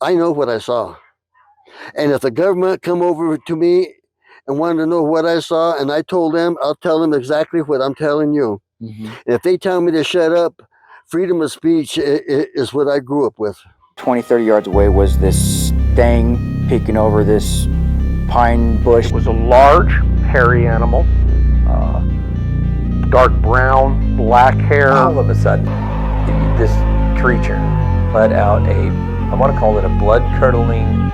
I know what I saw. And if the government come over to me and wanted to know what I saw, and I told them, I'll tell them exactly what I'm telling you. Mm-hmm. If they tell me to shut up, freedom of speech is what I grew up with. 20, 30 yards away was this thing peeking over this pine bush. It was a large, hairy animal, dark brown, black hair. All of a sudden, this creature let out I want to call it a blood-curdling,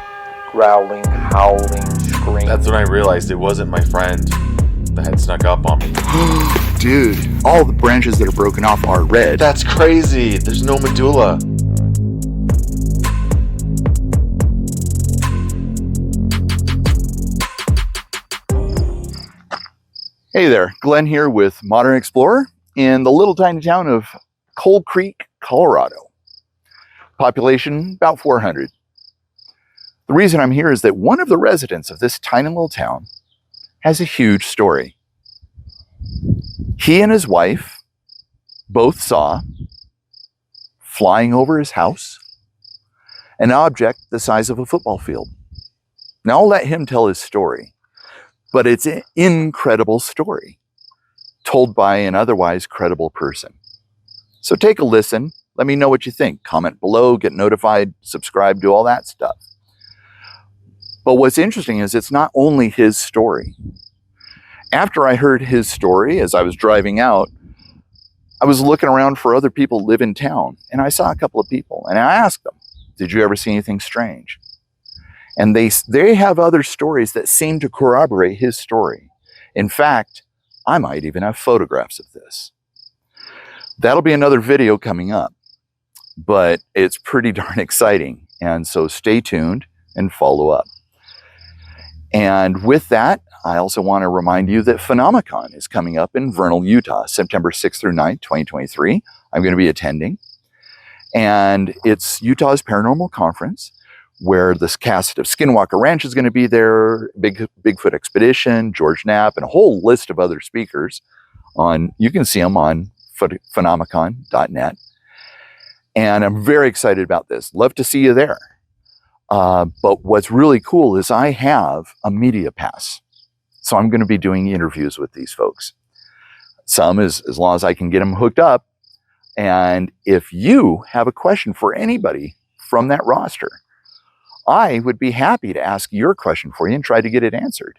growling, howling scream. That's when I realized it wasn't my friend that had snuck up on me. Dude, all the branches that are broken off are red. That's crazy. There's no medulla. Hey there, Glenn here with Modern Explorer in the little tiny town of Cold Creek, Colorado. Population about 400. The reason I'm here is that one of the residents of this tiny little town has a huge story. He and his wife both saw, flying over his house, an object the size of a football field. Now I'll let him tell his story, but it's an incredible story told by an otherwise credible person. So take a listen. Let me know what you think. Comment below, get notified, subscribe, do all that stuff. But what's interesting is it's not only his story. After I heard his story, as I was driving out, I was looking around for other people who live in town, and I saw a couple of people, and I asked them, did you ever see anything strange? And they have other stories that seem to corroborate his story. In fact, I might even have photographs of this. That'll be another video coming up, but it's pretty darn exciting. And so stay tuned and follow up. And with that, I also want to remind you that Phenomicon is coming up in Vernal, Utah, September 6th through 9th, 2023. I'm going to be attending. And it's Utah's paranormal conference, where this cast of Skinwalker Ranch is going to be there, Bigfoot Expedition, George Knapp, and a whole list of other speakers. You can see them on phenomicon.net. And I'm very excited about this. Love to see you there. But what's really cool is I have a media pass. So I'm going to be doing interviews with these folks. Some as long as I can get them hooked up. And if you have a question for anybody from that roster, I would be happy to ask your question for you and try to get it answered.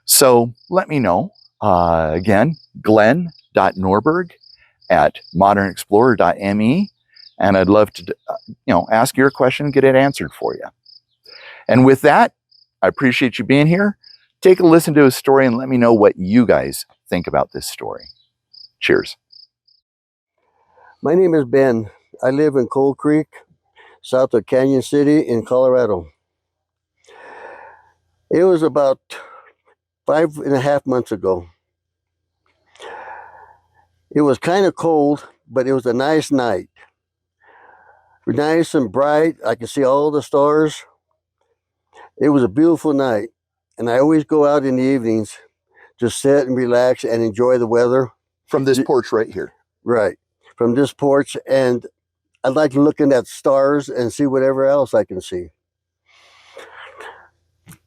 So let me know. Again, glenn.norberg@modernexplorer.me. And I'd love to, ask your question and get it answered for you. And with that, I appreciate you being here. Take a listen to his story and let me know what you guys think about this story. Cheers. My name is Ben. I live in Cold Creek, south of Canyon City in Colorado. It was about 5.5 months ago. It was kind of cold, but it was a nice night. Nice and bright. I could see all the stars. It was a beautiful night. And I always go out in the evenings to sit and relax and enjoy the weather. From this porch right here. Right. From this porch. And I like looking at stars and see whatever else I can see.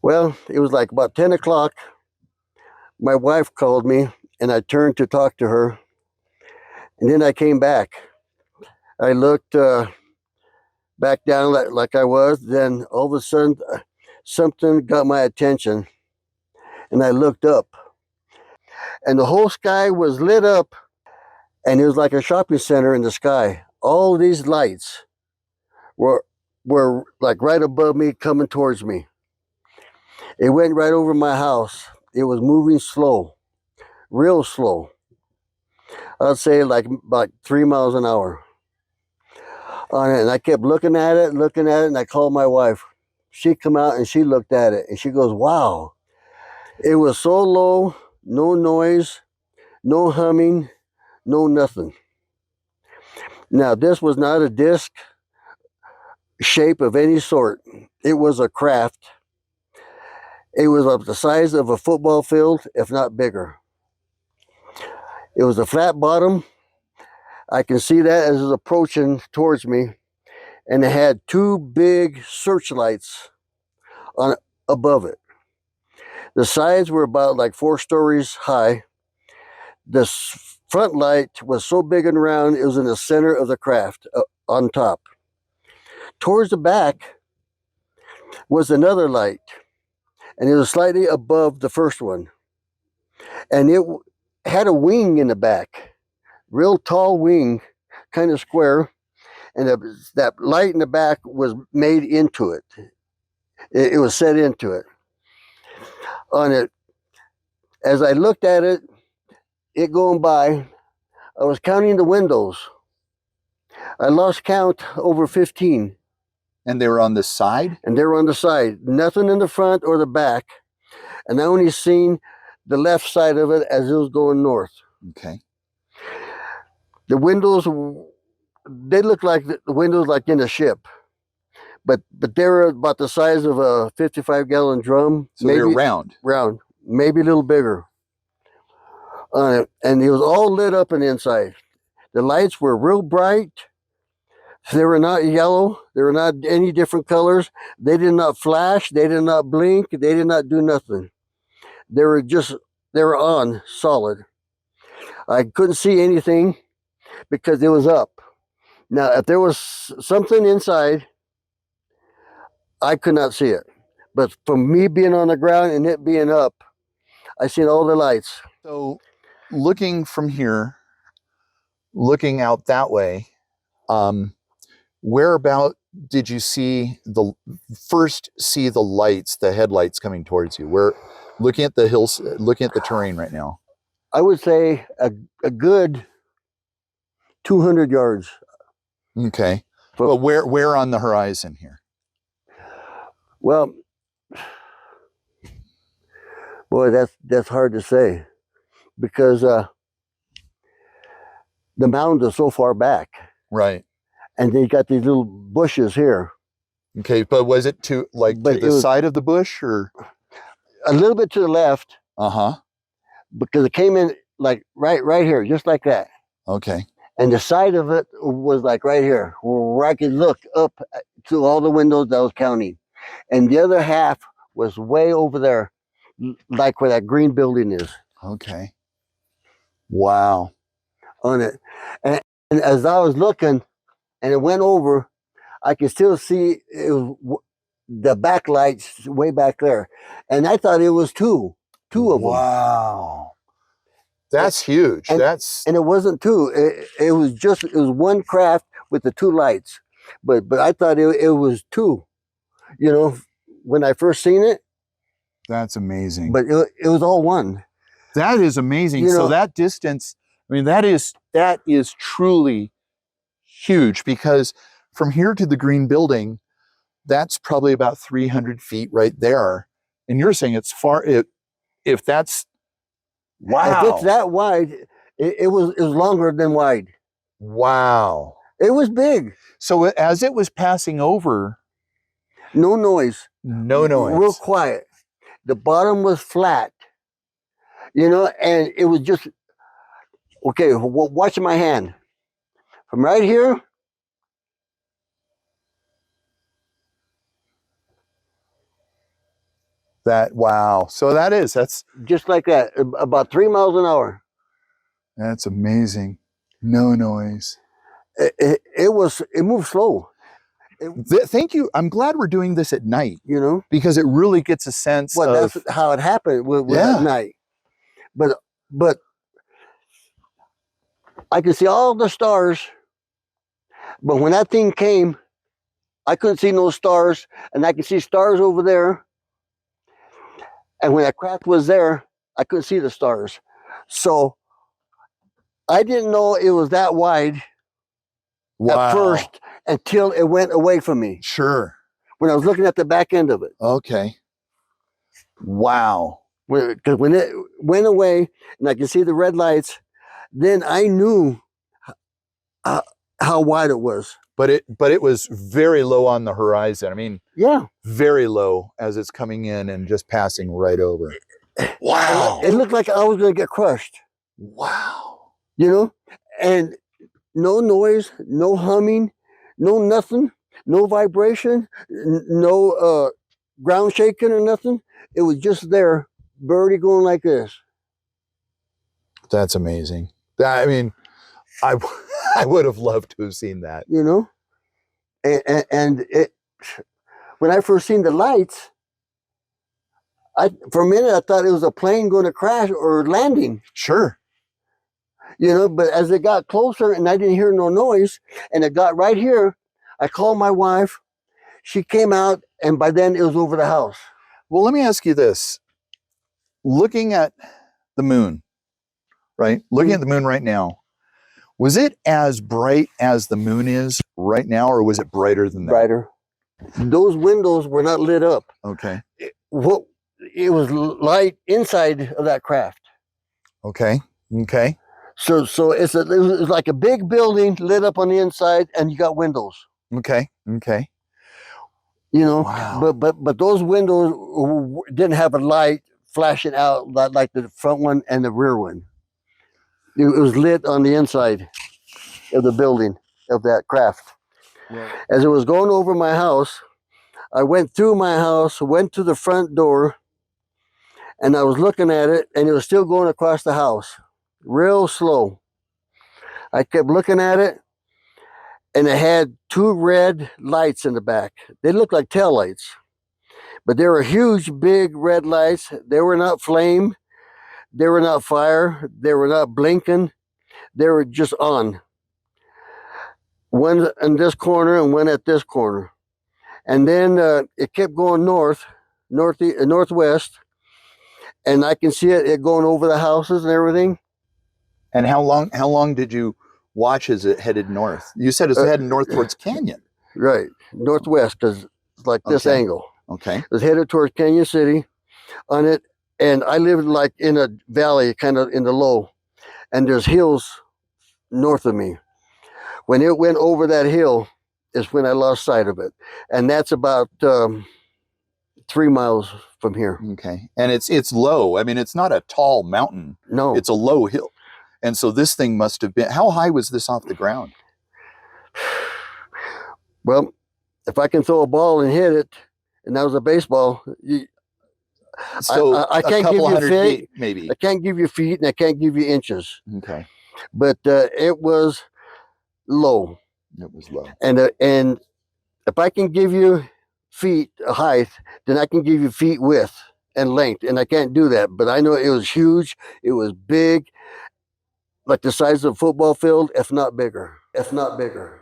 Well, it was like about 10 o'clock. My wife called me and I turned to talk to her. And then I came back. I looked back down like I was. Then all of a sudden, something got my attention. And I looked up. And the whole sky was lit up. And it was like a shopping center in the sky. All these lights were like right above me, coming towards me. It went right over my house. It was moving slow, real slow. I'd say like about 3 miles an hour on it. And I kept looking at it, and I called my wife. She come out and she looked at it and she goes, wow. It was so low, no noise, no humming, no nothing. Now, this was not a disc shape of any sort. It was a craft. It was of the size of a football field, if not bigger. It was a flat bottom. I can see that as it's approaching towards me. and it had two big searchlights on above it. The sides were about like 4 stories high. The front light was so big and round, it was in the center of the craft on top. Towards the back was another light, and it was slightly above the first one. And it had a wing in the back, real tall wing, kind of square, and that light in the back was made into it. It was set into it. On it, as I looked at it, it going by, I was counting the windows. I lost count over 15. And they were on the side? And they were on the side. Nothing in the front or the back. And I only seen the left side of it as it was going north. Okay. The windows, they looked like the windows like in a ship. But they were about the size of a 55-gallon drum. So they were round. Round. Maybe a little bigger. And it was all lit up on the inside. The lights were real bright. They were not yellow. They were not any different colors. They did not flash. They did not blink. They did not do nothing. They were on solid. I couldn't see anything because it was up. Now, if there was something inside, I could not see it. But from me being on the ground and it being up, I seen all the lights. So looking from here, looking out that way, whereabout did you see the lights, the headlights coming towards you? We're looking at the hills, looking at the terrain right now. I would say a good 200 yards. Okay. But where on the horizon here? Well, boy, that's hard to say because the mountains are so far back. Right. And they got these little bushes here. Okay, but was it to the side of the bush or? A little bit to the left. Uh-huh. Because it came in like right here, just like that. Okay. And the side of it was like right here, where I could look up to all the windows that I was counting. And the other half was way over there, like where that green building is. Okay. Wow. On it. And as I was looking, and it went over, I could still see it was the backlights way back there. And I thought it was two of them. Wow. That's huge. And it wasn't two. It was one craft with the two lights. But I thought it was two, you know, when I first seen it. That's amazing. But it was all one. That is amazing. You know, so that distance, I mean, that is truly huge, because from here to the green building, that's probably about 300 feet right there. And you're saying it's far, if that's, wow. If it's that wide, it was longer than wide. Wow. It was big. So as it was passing over. No noise. No noise. Real quiet. The bottom was flat, you know, and it was just, okay, watch my hand. From right here, wow. So that's just like that, about 3 miles an hour. That's amazing. No noise. It moved slow. Thank you. I'm glad we're doing this at night, you know, because it really gets a sense of. That's how it happened with at night. But I could see all the stars. But when that thing came, I couldn't see no stars, and I could see stars over there. And when that craft was there, I couldn't see the stars. So I didn't know it was that wide at first until it went away from me. Sure. When I was looking at the back end of it. Okay. Wow. Because when it went away and I could see the red lights, then I knew how wide it was. But it was very low on the horizon. I mean, yeah, very low as it's coming in and just passing right over. Wow. It looked like I was going to get crushed. Wow. You know, and no noise, no humming, no nothing. No vibration, no ground shaking or nothing. It was just there, birdie going like this. That's amazing. I mean, I I would have loved to have seen that. You know, and it. When I first seen the lights, for a minute I thought it was a plane going to crash or landing. Sure. You know, but as it got closer and I didn't hear no noise, and it got right here, I called my wife. She came out, and by then it was over the house. Well, let me ask you this. Looking at the moon, right? Looking at the moon right now, was it as bright as the moon is right now, or was it brighter than that? Brighter. Those windows were not lit up. Okay. It was light inside of that craft. Okay. Okay. So it was like a big building lit up on the inside, and you got windows. Okay. Okay. You know, Wow. but those windows didn't have a light flashing out like the front one and the rear one. It was lit on the inside of the building of that craft. Well, As it was going over my house, I went through my house, went to the front door, and I was looking at it, and it was still going across the house, real slow. I kept looking at it, and it had two red lights in the back. They looked like tail lights, but they were huge, big red lights. They were not flame. They were not fire. They were not blinking. They were just on. One in this corner and one at this corner. And then it kept going northwest, and I can see it going over the houses and everything. and how long did you watch as it headed north? You said it's heading north towards Canyon. Right, northwest, because it's like this Okay. angle. Okay. It was headed towards Canyon City on it, and I lived like in a valley, kind of in the low, and there's hills north of me. When it went over that hill is when I lost sight of it, and that's about 3 miles from here. Okay. And it's low. I mean, it's not a tall mountain. No, It's a low hill. And so this thing must have been, how high was this off the ground? well, if I can throw a ball and hit it, and that was a baseball, So I a can't couple give you hundred feet. feet, maybe. I can't give you feet and I can't give you inches, Okay. but it was low. It was low. And if I can give you feet height, then I can give you feet width and length, and I can't do that. But I know it was huge. It was big, like the size of a football field, if not bigger. If not bigger.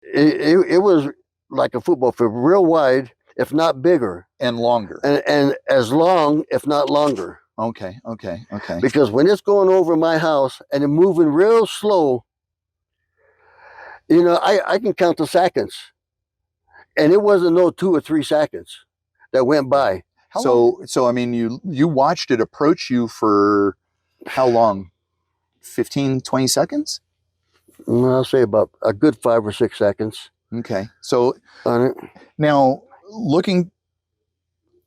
It was like a football field, real wide, if not bigger, And longer. and as long, if not longer. Okay. Okay. Okay. Because when it's going over my house and it's moving real slow, you know, I can count the seconds. And it wasn't no 2 or 3 seconds that went by. So I mean, you watched it approach you for how long? 15, 20 seconds? I'll say about a good 5 or 6 seconds Okay. So on it. now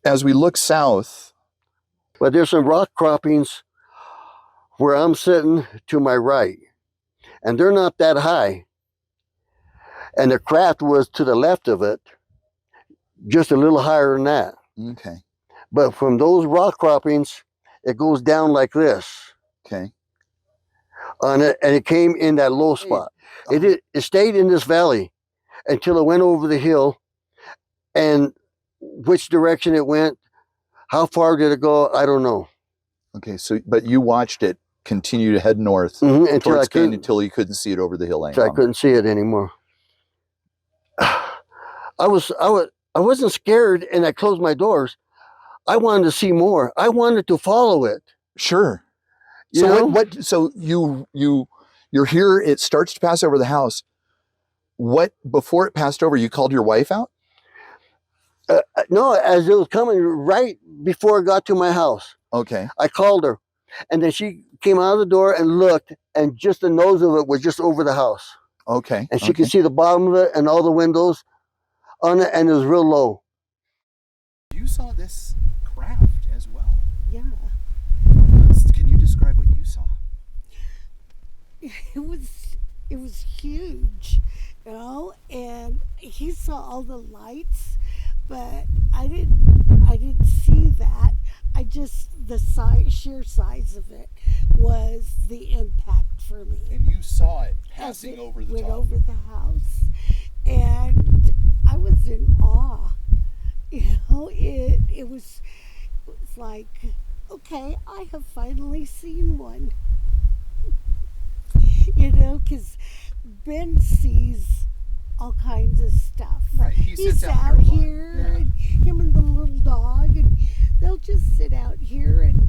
as we look south, But there's some rock croppings where I'm sitting to my right, and they're not that high. And the craft was to the left of it, just a little higher than that. okay. But from those rock croppings, it goes down like this Okay. on it, and it came in that low spot. It stayed in this valley until it went over the hill, and which direction it went, how far did it go, I don't know. Okay. So, but you watched it continue to head north Until towards Canyon until you couldn't see it over the hill any so I longer. couldn't see it anymore. I wasn't scared, and I closed my doors. I wanted to see more. I wanted to follow it. Sure. You So know? what? So you're here. It starts to pass over the house. What before it passed over? You called your wife out. No, as it was coming right before it got to my house, Okay. I called her, and then she came out of the door and looked, and just the nose of it was just over the house, Okay. and she could see the bottom of it and all the windows on it, and it was real low. You saw this craft as well. Yeah, Can you describe what you saw? it was huge. and he saw all the lights, but I didn't see that. I just, the sheer size of it was the impact for me. And you saw it As passing it over the went top. over the house, and I was in awe. It was like, okay, I have finally seen one. Because Ben sees all kinds of stuff. Right, he He's sits out out here a lot. here, Yeah. and him and the little dog, and they'll just sit out here, and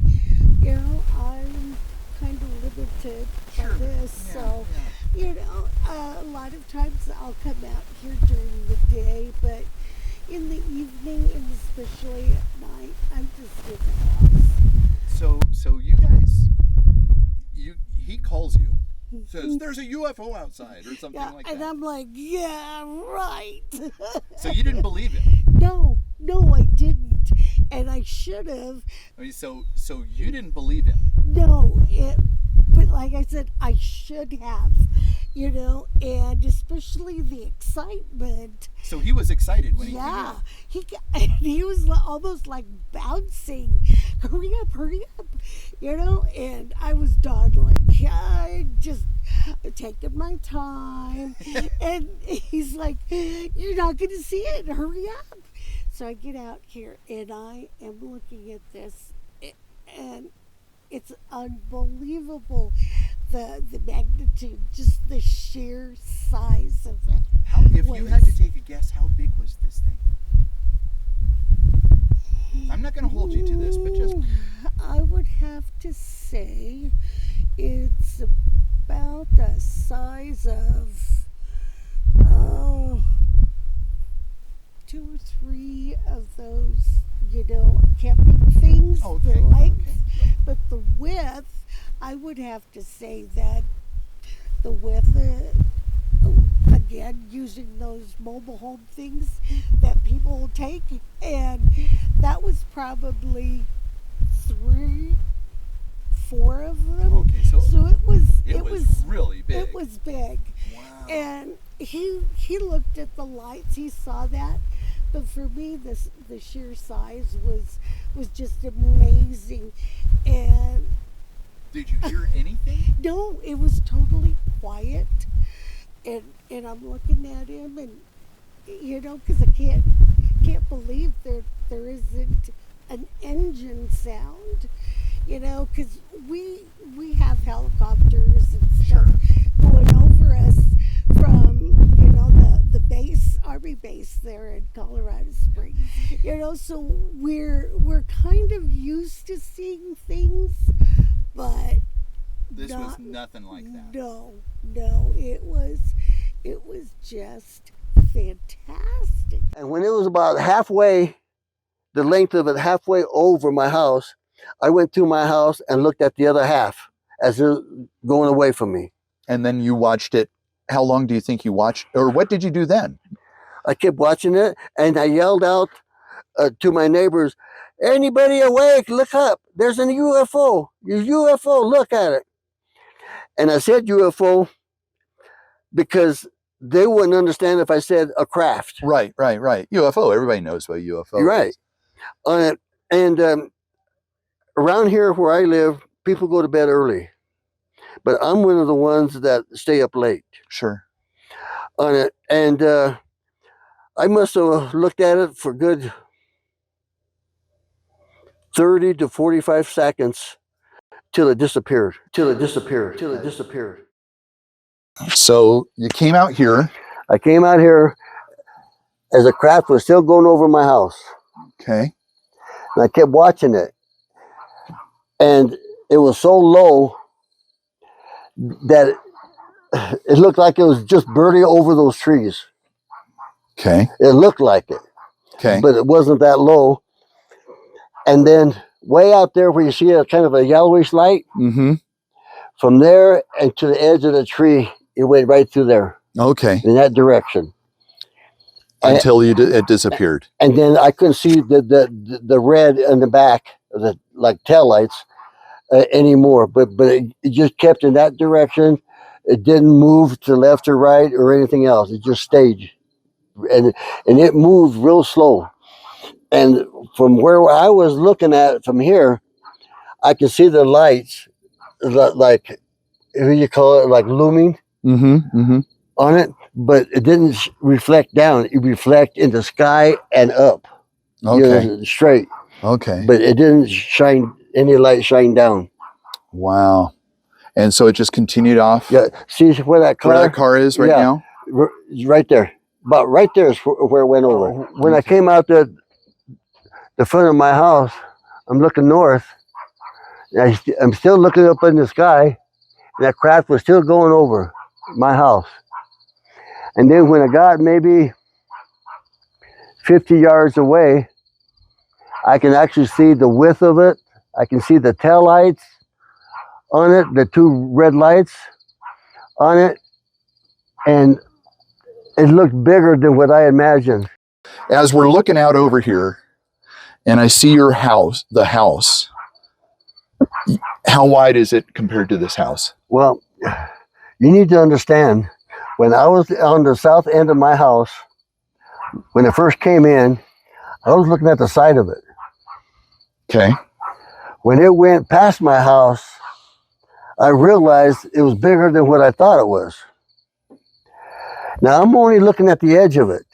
I'm kind of limited by this, Yeah, so a lot of times I'll come out here during the day, but in the evening and especially at night, I'm just in the house. So you guys, he calls you, says there's a UFO outside or something like that. And I'm like, yeah, right. So you didn't believe it? No, I didn't, and I should have. I mean, so you didn't believe him? No, but like I said, I should have, and especially the excitement. So he was excited when he came Yeah, in. he was almost like bouncing. Hurry up, and I was dawdling. I just taking my time, and he's like, "You're not going to see it. Hurry up!" So I get out here, and I am looking at this, and it's unbelievable, the magnitude, just the sheer size of it. If you had to take a guess, how big was this thing? I'm not going to hold you to this, but just... I would have to say it's about the size of 2 or 3 of those, camping things, Okay, the length, okay. but the width, I would have to say that the width, again, using those mobile home things that people take, and that was probably 3, 4 of them. Okay, so it was really big. It was big. Wow. And he looked at the lights, he saw that, but for me, the sheer size was just amazing. And did you hear anything? no, it was totally quiet, and I'm looking at him, and because I can't believe there isn't an engine sound, because we have helicopters and stuff going over us from the base, Army base there in Colorado Springs, so we're kind of used to seeing things, but This was nothing like that. No, it was just fantastic. And when it was about halfway, the length of it halfway over my house, I went to my house and looked at the other half as it was going away from me. And then you watched it. How long do you think you watched? Or what did you do then? I kept watching it, and I yelled out to my neighbors, "Anybody awake? Look up. There's a UFO. UFO, look at it." And I said UFO because they wouldn't understand if I said a craft. Right. UFO. Everybody knows what UFO is. Right. And around here where I live, people go to bed early. But I'm one of the ones that stay up late. Sure. On it. And I must have looked at it for good 30 to 45 seconds till it disappeared. So you came out here. I came out here as a craft was still going over my house. Okay. And I kept watching it. And it was so low that it looked like it was just barely over those trees. Okay. It looked like it. Okay. But it wasn't that low. And then way out there where you see a kind of a yellowish light, Mm-hmm. from there and to the edge of the tree, it went right through there. Okay. In that direction. Until it disappeared. And then I couldn't see the red in the back of the like taillights anymore. But it just kept in that direction It didn't move to left or right or anything else. It just stayed. And it moved real slow. And from where I was looking at it from here, I could see the lights, like, what do you call it, like looming on it, but it didn't reflect down. It reflect in the sky and up, straight. Okay. But it didn't shine, any light shine down. Wow. And so it just continued off. Yeah, see where that car is right now? Right there. About right there is where it went over. When I came out the front of my house, I'm looking north. And I'm still looking up in the sky, and that craft was still going over my house. And then when I got maybe 50 yards away, I can actually see the width of it. I can see the tail lights on it, the two red lights on it, and it looked bigger than what I imagined. As we're looking out over here, and I see your house, the house, how wide is it compared to this house? Well, you need to understand, when I was on the south end of my house, when it first came in, I was looking at the side of it. Okay. When it went past my house, I realized it was bigger than what I thought it was. Now I'm only looking at the edge of it.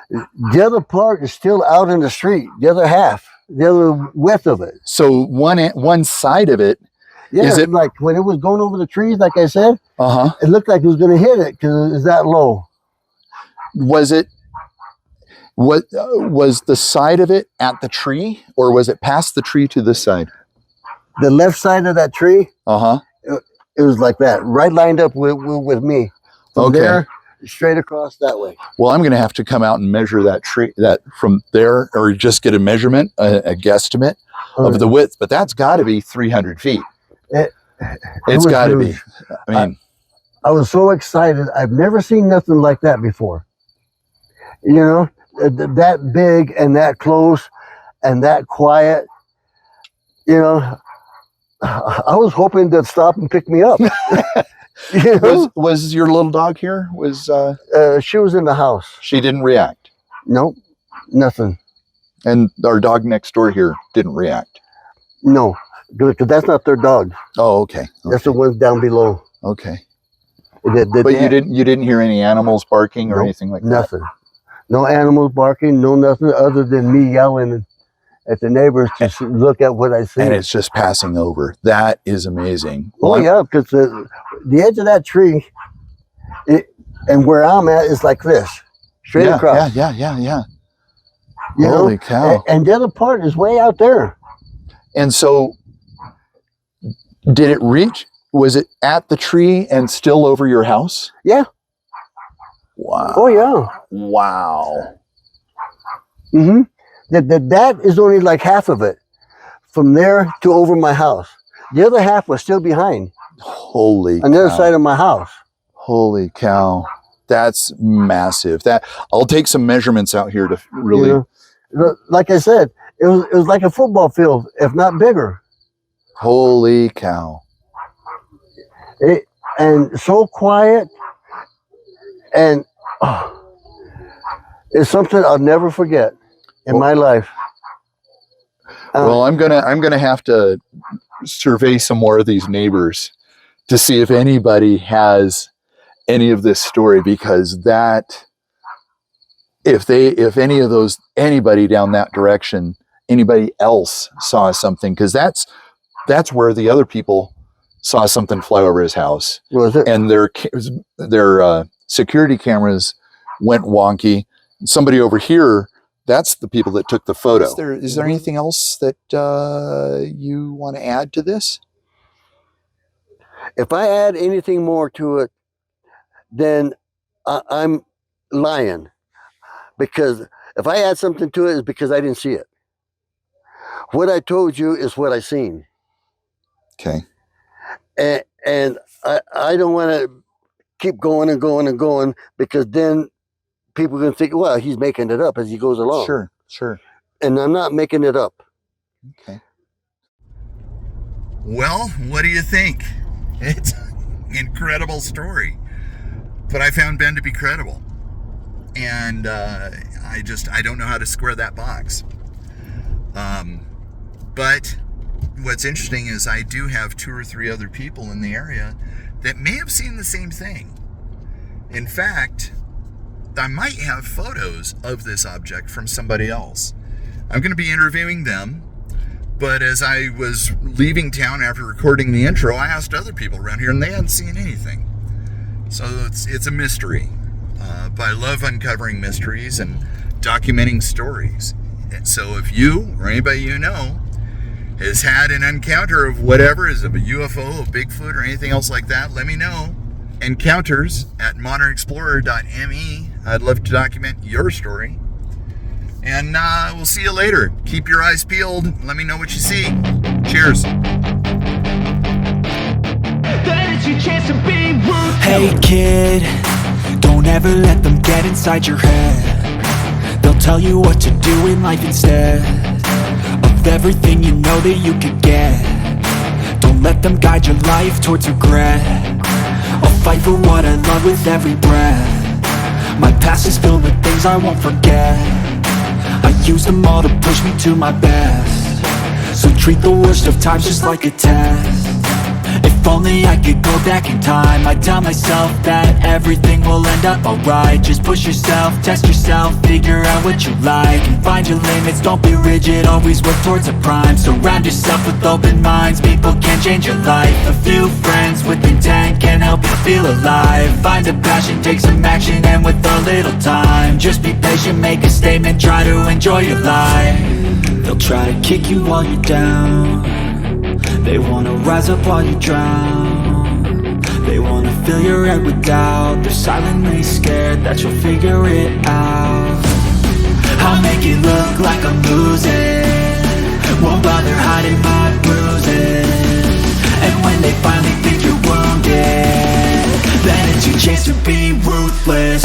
The other part is still out in the street, the other half, the other width of it. So one side of it, Yeah, is it like when it was going over the trees, like I said, it looked like it was going to hit it because it was that low. Was it, what was the side of it at the tree, or was it past the tree to this side? The left side of that tree, it was like that, right lined up with me. From there, straight across that way. Well, I'm going to have to come out and measure that tree, that from there, or just get a measurement, a guesstimate of the width. But that's got to be 300 feet. It's got to be. I mean, I was so excited. I've never seen nothing like that before. You know, that big and that close and that quiet. You know, I was hoping to stop and pick me up. You know? Was your little dog here? She was in the house. She didn't react? Nope, nothing. And our dog next door here didn't react? No, because that's not their dog. Oh, okay. That's the ones down below. Okay. But you didn't hear any animals barking or anything like that? Nothing. No animals barking, no nothing other than me yelling at the neighbors to look at what I see. And it's just passing over. That is amazing. Oh, yeah, because the edge of that tree, and where I'm at is like this, straight across. Yeah. You Holy know? cow. And the other part is way out there. And so, did it reach? Was it at the tree and still over your house? Yeah. Wow. Oh, yeah. Wow. Mm-hmm. That is only like half of it, from there to over my house. The other half was still behind. Holy on the other cow. side of my house. Holy cow. That's massive. I'll take some measurements out here to really. You know, like I said, it was like a football field, if not bigger. Holy cow. And so quiet, and it's something I'll never forget in my life. Well, I'm gonna have to survey some more of these neighbors to see if anybody has any of this story, because that, if anybody down that direction, anybody else saw something, because that's where the other people saw something fly over his house. Was it? And their security cameras went wonky. Somebody over here, that's the people that took the photo. Is there anything else that you want to add to this? If I add anything more to it, then I'm lying. Because if I add something to it, it's because I didn't see it. What I told you is what I seen. Okay. And I don't want to keep going and going and going, because then people are going to think, well, he's making it up as he goes along. Sure. And I'm not making it up. Okay. Well, what do you think? incredible story. But I found Ben to be credible. And I don't know how to square that box. But what's interesting is I do have 2 or 3 other people in the area that may have seen the same thing. In fact, I might have photos of this object from somebody else. I'm going to be interviewing them, but as I was leaving town after recording the intro, I asked other people around here and they hadn't seen anything. So it's a mystery. But I love uncovering mysteries and documenting stories. And so if you or anybody you know has had an encounter of whatever, is it a UFO, a Bigfoot, or anything else like that, let me know. Encounters@modernexplorer.me. I'd love to document your story. And we'll see you later. Keep your eyes peeled. Let me know what you see. Cheers. Hey kid, don't ever let them get inside your head. They'll tell you what to do in life instead of everything you know that you could get. Don't let them guide your life towards regret. I'll fight for what I love with every breath. My past is filled with things I won't forget. I use them all to push me to my best. So treat the worst of times just like a test. If only I could go back in time, I'd tell myself that everything will end up alright. Just push yourself, test yourself, figure out what you like, and find your limits, don't be rigid, always work towards a prime. Surround yourself with open minds, people can change your life. A few friends with intent can help you feel alive. Find a passion, take some action, and with a little time, just be patient, make a statement, try to enjoy your life. They'll try to kick you while you're down. They wanna rise up while you drown. They wanna fill your head with doubt. They're silently scared that you'll figure it out. I'll make it look like I'm losing, won't bother hiding my bruises. And when they finally think you're wounded, then it's your chance to be ruthless.